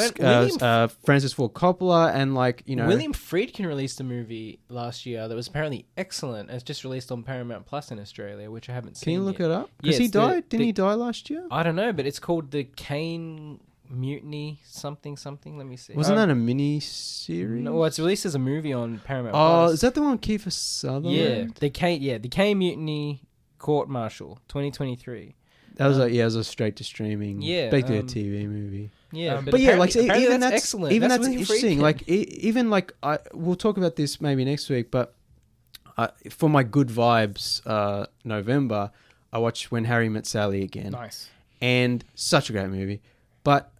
Francis Ford Coppola and like, you know... William Friedkin released a movie last year that was apparently excellent. It's just released on Paramount Plus in Australia, which I haven't seen. Can you look it up? Because he died? Didn't he die last year? I don't know, but it's called The Kane Mutiny something. Let me see. Wasn't that a mini-series? No, it's released as a movie on Paramount Plus. Oh, is that the one with Kiefer Sutherland? Yeah, The Kane Mutiny Court Martial, 2023. That was it was a straight to streaming. Yeah, basically a TV movie. Yeah, but yeah, like even that's excellent. Even that's interesting. Like even like we'll talk about this maybe next week. But for my good vibes, November, I watched When Harry Met Sally again. Nice, and such a great movie. But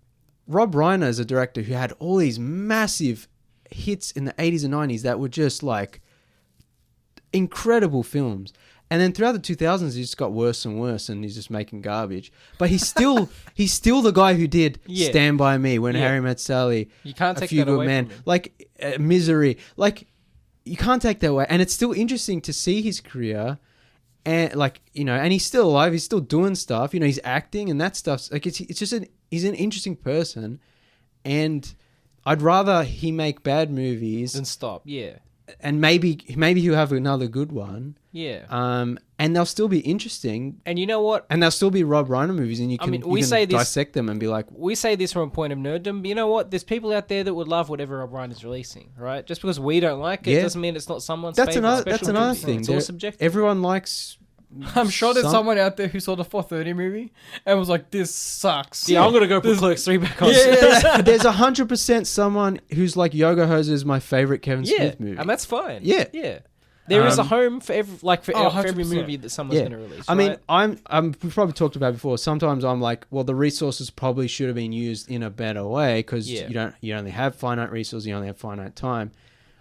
Rob Reiner is a director who had all these massive hits in the 80s and 90s that were just like incredible films. And then throughout the 2000s, he just got worse and worse, and he's just making garbage. But he's still the guy who did Stand By Me, When Harry Met Sally, you can't take A Few that Good away Men, from him. like Misery. Like you can't take that away. And it's still interesting to see his career, and like, you know, and he's still alive. He's still doing stuff. You know, he's acting and that stuff. Like it's just he's an interesting person, and I'd rather he make bad movies than stop. Yeah. And maybe he'll have another good one. Yeah. And they'll still be interesting. And you know what? And they'll still be Rob Reiner movies, and you can dissect them and be like... We say this from a point of nerddom, but you know what? There's people out there that would love whatever Rob Reiner's releasing, right? Just because we don't like it doesn't mean it's not someone's favorite. That's another thing. It's all subjective. Everyone likes... I'm sure there's someone out there who saw the 4:30 movie and was like, "This sucks." Yeah, I'm gonna go put Clerks 3 back on. Yeah, there's 100% someone who's like, Yoga Hose is my favorite Kevin Smith movie, and that's fine. Yeah. There is a home for every movie that someone's gonna release. I mean, we've probably talked about it before. Sometimes I'm like, well, the resources probably should have been used in a better way because you only have finite resources, you only have finite time.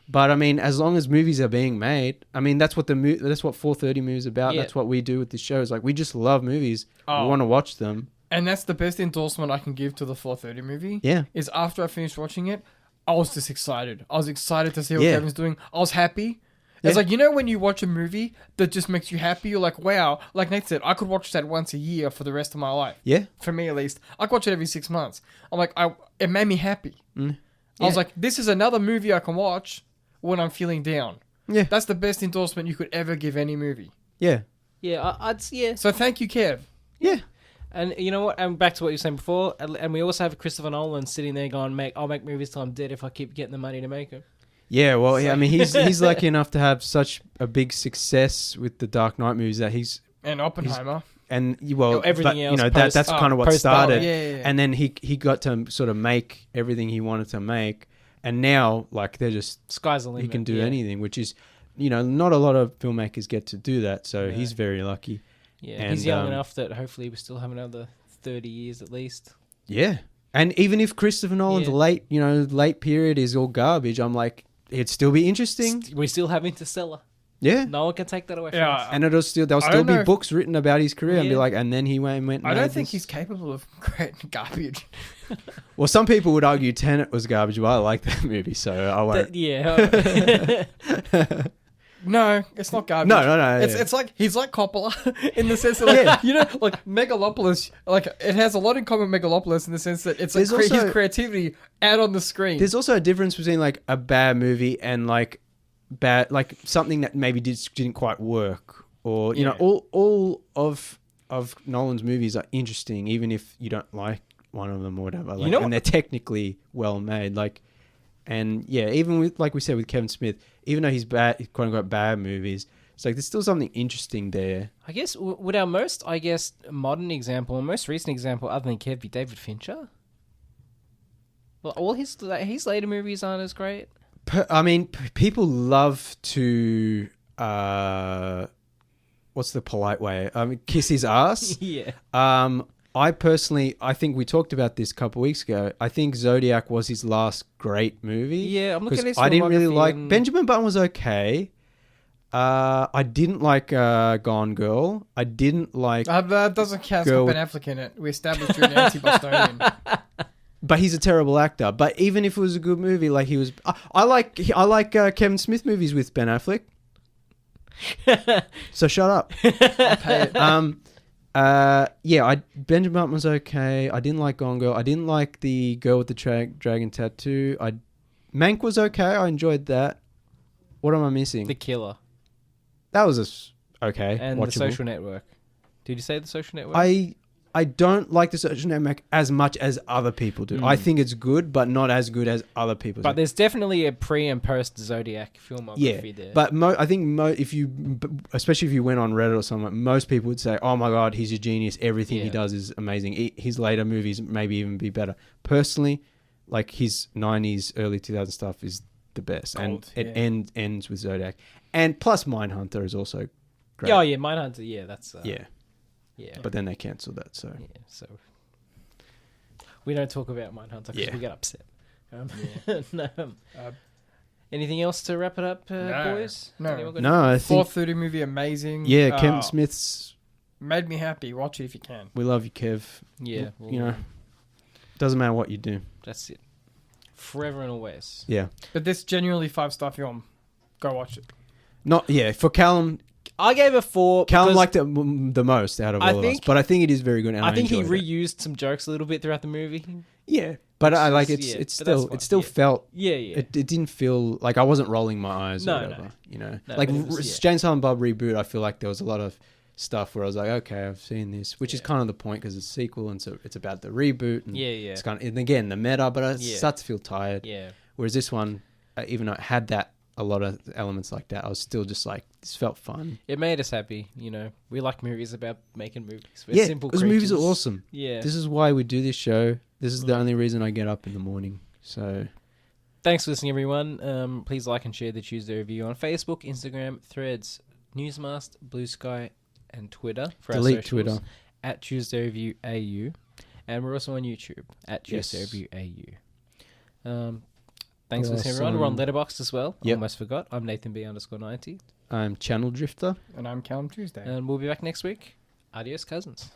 But I mean, as long as movies are being made, I mean, that's what 4:30 movies about. Yeah. That's what we do with this show. Is like we just love movies. We want to watch them. And that's the best endorsement I can give to the 4:30 movie. Yeah. Is after I finished watching it, I was just excited. I was excited to see what Kevin's doing. I was happy. It's like, you know, when you watch a movie that just makes you happy, you're like, wow. Like Nate said, I could watch that once a year for the rest of my life. Yeah. For me, at least. I could watch it every 6 months. I'm like, it made me happy. I was like, this is another movie I can watch when I'm feeling down. Yeah. That's the best endorsement you could ever give any movie. Yeah. Yeah, So thank you, Kev. Yeah. And you know what? And back to what you were saying before, and we also have Christopher Nolan sitting there going, I'll make movies till I'm dead if I keep getting the money to make them. Yeah, well, I mean, he's lucky enough to have such a big success with the Dark Knight movies that and Oppenheimer. And everything else. You know, that's kind of what started. Yeah. And then he got to sort of make everything he wanted to make. And now, like, they're just... Sky's the limit. He can do anything, which is, you know, not a lot of filmmakers get to do that. So he's very lucky. Yeah, and he's young enough that hopefully we still have another 30 years at least. Yeah. And even if Christopher Nolan's late period is all garbage, I'm like, it'd still be interesting. We still have Interstellar. Yeah. No one can take that away from us. And there'll still be books written about his career and be like, and then he went I don't think he's capable of creating garbage. Well, some people would argue Tenet was garbage, but I like that movie, so I won't. No, it's not garbage. No. It's like, he's like Coppola in the sense that, you know, like Megalopolis, like it has a lot in common with Megalopolis in the sense that it's like his creativity out on the screen. There's also a difference between like a bad movie and like something that maybe didn't quite work, or you know, all of Nolan's movies are interesting, even if you don't like one of them or whatever. Like, and they're technically well made. Like, and even with, like we said with Kevin Smith, even though he's bad, quote unquote bad movies, it's like there's still something interesting there. I guess would our most modern example, or most recent example, other than Kev, be David Fincher? Well, all his later movies aren't as great. I mean, people love to, what's the polite way? Kiss his ass. Yeah. I think we talked about this a couple of weeks ago. I think Zodiac was his last great movie. Yeah, I'm looking at his I didn't really like... Benjamin Button was okay. I didn't like Gone Girl. I didn't like... that doesn't count. It's got Ben Affleck in it. We established you're an anti-Bostonian. But he's a terrible actor. But even if it was a good movie, like he was... I like Kevin Smith movies with Ben Affleck. So shut up. I'll pay it. Benjamin Button was okay. I didn't like Gone Girl. I didn't like the girl with the dragon tattoo. Mank was okay. I enjoyed that. What am I missing? The Killer. That was okay. And watchable. The Social Network. Did you say The Social Network? I don't like The Social Network as much as other people do. I think it's good, but not as good as other people do. But there's definitely a pre and post Zodiac filmography there. But I think especially if you went on Reddit or something, most people would say, "Oh my god, he's a genius. Everything he does is amazing. His later movies maybe even be better." Personally, like his 90s, early 2000s stuff is the best, Gold, and it ends with Zodiac, and plus Mindhunter is also great. Oh yeah, Mindhunter. Yeah, that's Yeah. But then they cancelled that, so so we don't talk about Mindhunter because we get upset. Anything else to wrap it up, boys? No. I think 4:30 movie, amazing. Yeah, Kevin Smith's made me happy. Watch it if you can. We love you, Kev. Yeah, you know, doesn't matter what you do. That's it. Forever and always. Yeah, but this genuinely 5-star film. Go watch it. For Callum. I gave it 4. Callum liked it the most out of all of us, but I think it is very good. And I think he reused some jokes a little bit throughout the movie. Yeah, but I like it still felt. Yeah. It didn't feel like I wasn't rolling my eyes or whatever. You know, like Jane Silent Bob reboot. I feel like there was a lot of stuff where I was like, okay, I've seen this, which is kind of the point because it's a sequel and so it's about the reboot. And it's kind of, and again the meta, but it starts to feel tired. Yeah. Whereas this one, even though it had a lot of elements like that, I was still just like, this felt fun. It made us happy, you know. We like movies about making movies. We're simple because movies are awesome. Yeah. This is why we do this show. This is the only reason I get up in the morning. So thanks for listening, everyone. Please like and share the Tuesday Review on Facebook, Instagram, Threads, Newsmast, Blue Sky, and Twitter for Delete our socials. Twitter. At Tuesday Review AU. And we're also on YouTube at Tuesday Review AU. Thanks for listening, everyone. We're on Letterboxd as well. Yep. Almost forgot. I'm Nathan B_90. I'm Channeldrifter. And I'm Callum Tuesday. And we'll be back next week. Adios, cousins.